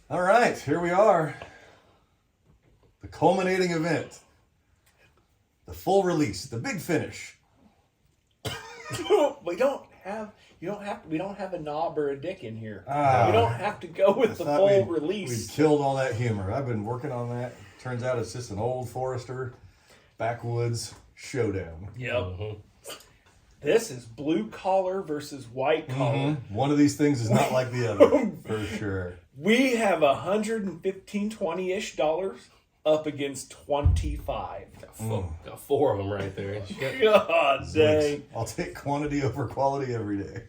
All right, here we are. The culminating event. The full release, the big finish. we don't have a knob or a dick in here. We Ah. don't have to go with the Thought full we'd release. killed all that humor. I've been working on that. Turns out it's just an old Forester backwoods showdown. Yep. Mm-hmm. This is blue collar versus white collar. One of these things is not like the other, for sure. We have $115-20-ish up against 25. Got 4 of them right there. God dang. I'll take quantity over quality every day.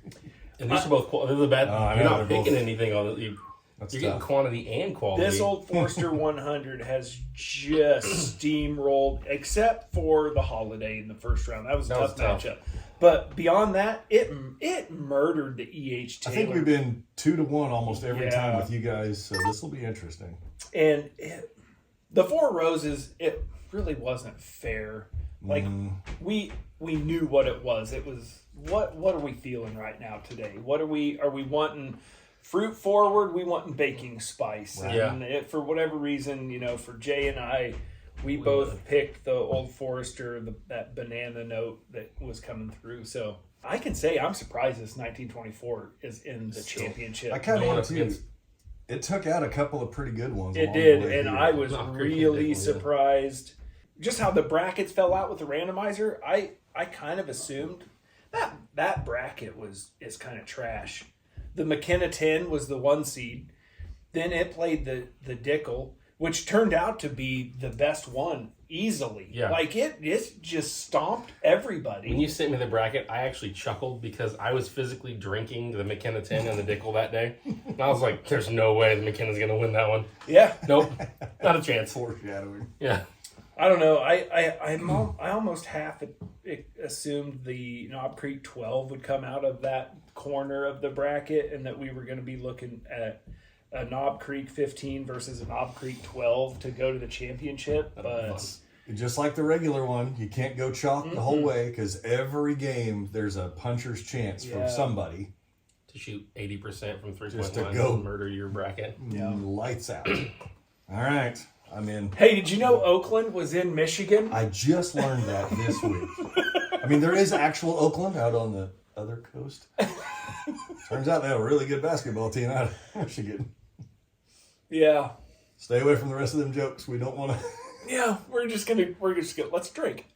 And these are both quality. This is a bad. I You're know, not they're picking both- anything on it. You're That's getting tough. quantity and quality. This old Forster 100 has just steamrolled, except for the Holiday in the first round. That was a tough matchup. But beyond that, it murdered the E.H. I Taylor. think we've been 2-1 almost every time with you guys, so this will be interesting. And the Four Roses, it really wasn't fair. Like we knew what it was. It was what are we feeling right now today? What are we wanting? Fruit forward, we wanting baking spice. Right. And for whatever reason, for Jay and I, we both picked the Old Forester, that banana note that was coming through. So I can say I'm surprised this 1924 is in the championship. I kind of Going want up to. against- It took out a couple of pretty good ones. It along the did, way and here. I was Not really ridiculous, yeah. surprised just how the brackets fell out with the randomizer. I kind of assumed that bracket is kind of trash. The McKenna 10 was the 1 seed. Then it played the Dickel, which turned out to be the best one easily. Yeah. Like it just stomped everybody. When you sent me the bracket, I actually chuckled because I was physically drinking the McKenna 10 and the Dickel that day. And I was like, there's no way the McKenna's going to win that one. Yeah. Nope. Not a chance. Foreshadowing. Yeah. I don't know. I almost half assumed the Knob Creek 12 would come out of that corner of the bracket, and that we were going to be looking at a Knob Creek 15 versus a Knob Creek 12 to go to the championship. But Just like the regular one, you can't go chalk the whole way because every game there's a puncher's chance from somebody To shoot 80% from 3-point Just to line go. and murder your bracket. lights out. All right, I'm in. hey, did you know Oakland was in Michigan? I just learned that this week. I mean, there is actual Oakland out on the other coast. Turns out they have a really good basketball team out of Michigan. Yeah. Stay away from the rest of them jokes. We don't want to. Yeah, we're just gonna let's drink.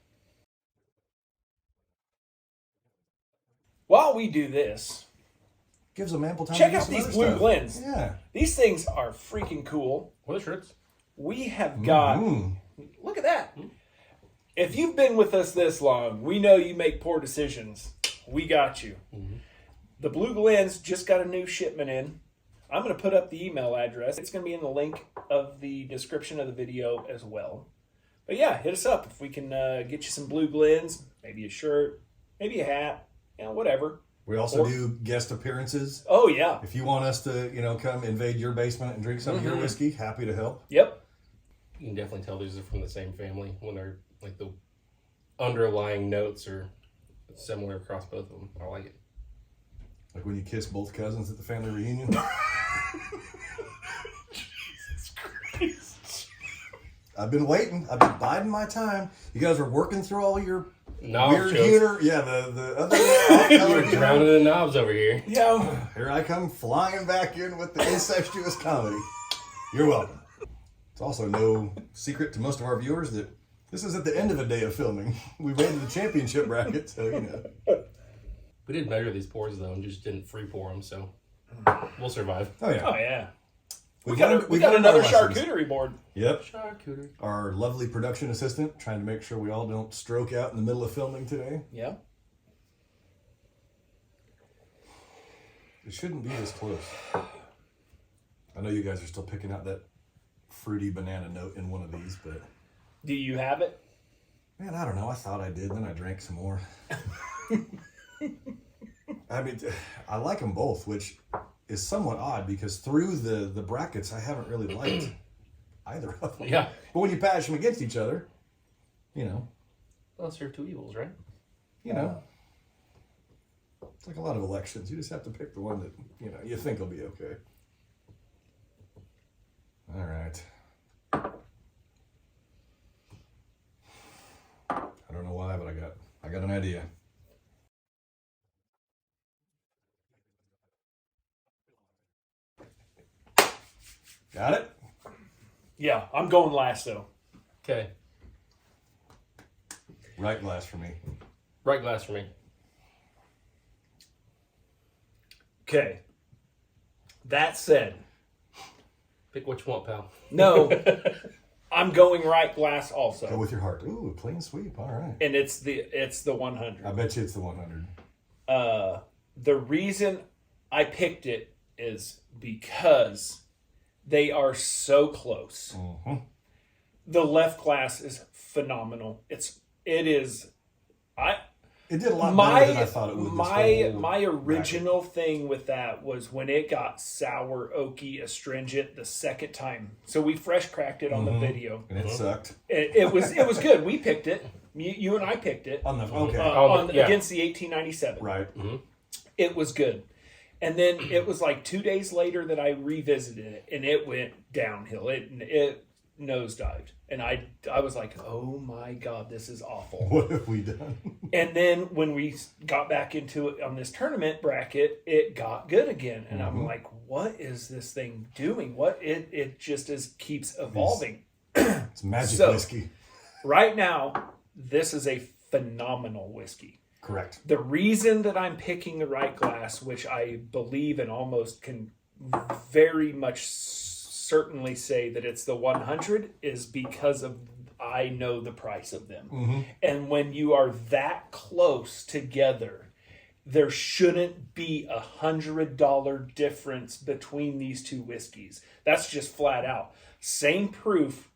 While we do this, Gives them ample time. check to do out some these other blue stuff. blends. Yeah. These things are freaking cool. What are the shirts? We have got, look at that. If you've been with us this long, we know you make poor decisions. We got you. The Blue Glens just got a new shipment in. I'm going to put up the email address. It's going to be in the link of the description of the video as well. But yeah, hit us up if we can get you some Blue Glens, maybe a shirt, maybe a hat, whatever. We also do guest appearances. Oh, yeah. If you want us to, come invade your basement and drink some of your whiskey, happy to help. Yep. You can definitely tell these are from the same family when they're like the underlying notes are similar across both of them. I like it. Like when you kiss both cousins at the family reunion. Jesus Christ. I've been waiting. I've been biding my time. You guys were working through all your Knob weird jokes. humor. Yeah, the other We're drowning in knobs over here. Yeah. Here I come flying back in with the incestuous comedy. You're welcome. It's also no secret to most of our viewers that this is at the end of a day of filming. We made the championship bracket, so We did measure these pours though and just didn't free pour them, so we'll survive. Oh yeah. Oh, yeah. We We got another charcuterie board. Yep. Charcuterie. Our lovely production assistant trying to make sure we all don't stroke out in the middle of filming today. Yeah. It shouldn't be this close. I know you guys are still picking out that fruity banana note in one of these, but Do you have it? man, I don't know. I thought I did, then I drank some more. I mean, I like them both, which is somewhat odd because through the brackets, I haven't really liked either of them. Yeah. But when you patch them against each other, Lesser of two evils, right? It's like a lot of elections. You just have to pick the one that, you think will be okay. got an idea. Got it? Yeah, I'm going last though. Okay. Right glass for me. Right glass for me. Okay. That said, Pick what you want, pal. no, I'm going right glass Go also, with your heart. Ooh, clean sweep. All right. and it's the 100. I bet you it's the 100. The reason I picked it is because they are so close. Mm-hmm. The left glass is phenomenal. It is. It did a lot better than I thought it would. My original thing with that was when it got sour, oaky, astringent the second time. So we fresh cracked it on the video. And it sucked. It was good. We picked it. You and I picked it Okay. against the 1897. Right. Mm-hmm. It was good. And then it was like 2 days later that I revisited it, and it went downhill. It nosedived. And I was like, oh my God, this is awful. What have we done? And then when we got back into it on this tournament bracket, it got good again. And I'm like, what is this thing doing? It just keeps evolving. It's magic whiskey. Right now, this is a phenomenal whiskey. Correct. The reason that I'm picking the right glass, which I believe and almost can very much certainly say that it's the 100, is because of I know the price of them. Mm-hmm. And when you are that close together, there shouldn't be $100 difference between these two whiskeys. That's just flat out. Same proof,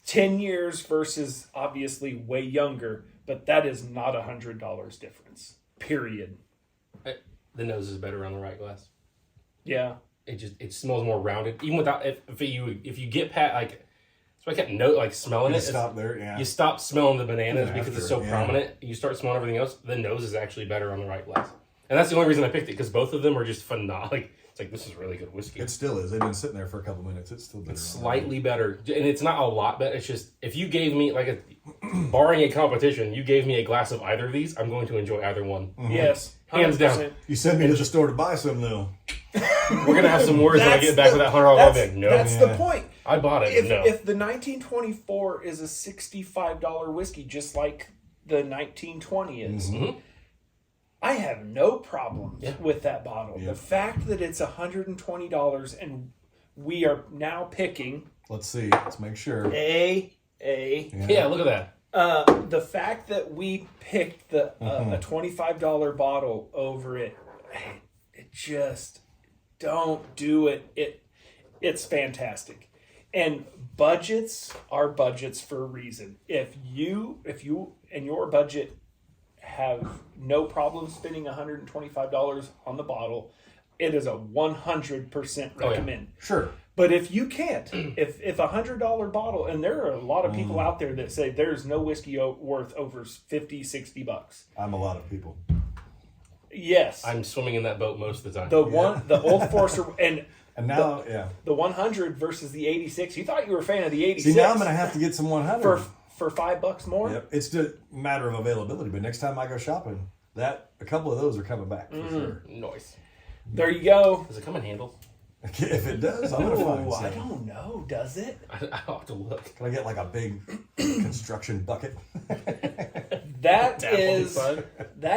10 years versus obviously way younger, but that is not $100 difference. Period. The nose is better on the right glass. Yeah. It smells more rounded. Even without if you get past like, so I kept smelling it. Stop there. Yeah. You stop smelling the bananas Yeah, because it's so prominent. You start smelling everything else. The nose is actually better on the right glass, and that's the only reason I picked it, because both of them are just phenomenal. It's like, this is really good whiskey. It still is. They've been sitting there for a couple minutes. It's still better. It's slightly better, and it's not a lot better. It's just, if you gave me barring a competition, you gave me a glass of either of these, I'm going to enjoy either one. Mm-hmm. Yes. 100%. Hands down. You sent me to the store to buy some though. We're gonna have some words when I get back with that $100 bag. No, That's the point. I bought it. If no. the 1924 is a $65 whiskey, just like the 1920 is, I have no problems with that bottle. Yeah. The fact that it's $120 and we are now picking. Let's see. Let's make sure. Yeah, look at that. The fact that we picked a $25 bottle over it just don't do it. It's fantastic. And budgets are budgets for a reason. If you and your budget have no problem spending $125 on the bottle, it is a 100% recommend. Sure. But if you can't, if $100 bottle, and there are a lot of people out there that say there's no whiskey worth over $50-$60. I'm a lot of people. Yes. I'm swimming in that boat most of the time. The Old Forester, and now, the 100 versus the 86. You thought you were a fan of the 86. See, now I'm going to have to get some 100 for $5 more. Yep, it's just a matter of availability. But next time I go shopping, a couple of those are coming back for sure. Nice. There you go. Does it come in handles? If it does, I'm going to find some. I don't know. Does it? I'll have to look. Can I get like a big construction bucket? That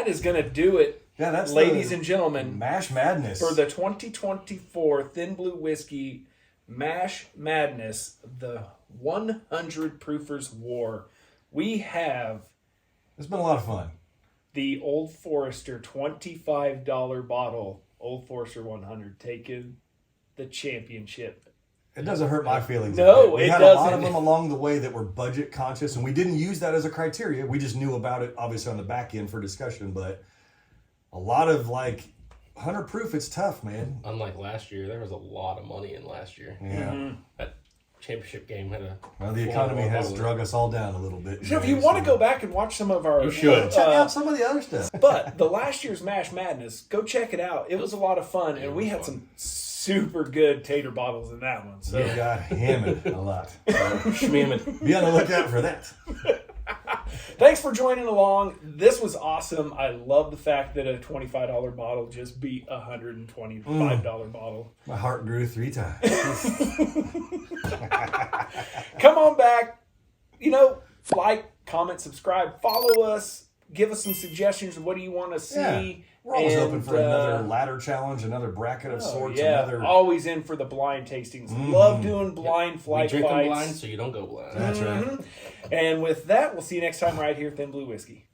is going to do it. Yeah, that's ladies and gentlemen. Mash Madness for the 2024 Thin Blue Whiskey Mash Madness, the 100 Proofers War. We have. It's been a lot of fun. The Old Forester $25 bottle, Old Forester 100, taking the championship. It doesn't hurt my feelings. No, we it had doesn't. a lot of them along the way that were budget conscious, and we didn't use that as a criteria. We just knew about it, obviously, on the back end for discussion. But a lot of 100 proof, it's tough, man. Unlike last year, there was a lot of money in last year. Yeah. That championship game had a. Well, the economy has drug us all down a little bit. So if you want to go back and watch some of our... You should. Check out some of the other stuff. But the last year's Mash Madness, go check it out. It was a lot of fun, and we had some super good tater bottles in that one. So. You got hammered a lot. Schmammed. Be on the lookout for that. Thanks for joining along. This was awesome. I love the fact that a $25 bottle just beat a $125 bottle. My heart grew 3 times. Come on back. Like, comment, subscribe, follow us. Give us some suggestions of what do you want to see. Yeah. We're always open for another ladder challenge, another bracket of sorts. Yeah, always in for the blind tastings. Love doing blind flight drink fights. them blind so you don't go blind. That's right. And with that, we'll see you next time right here at Thin Blue Whiskey.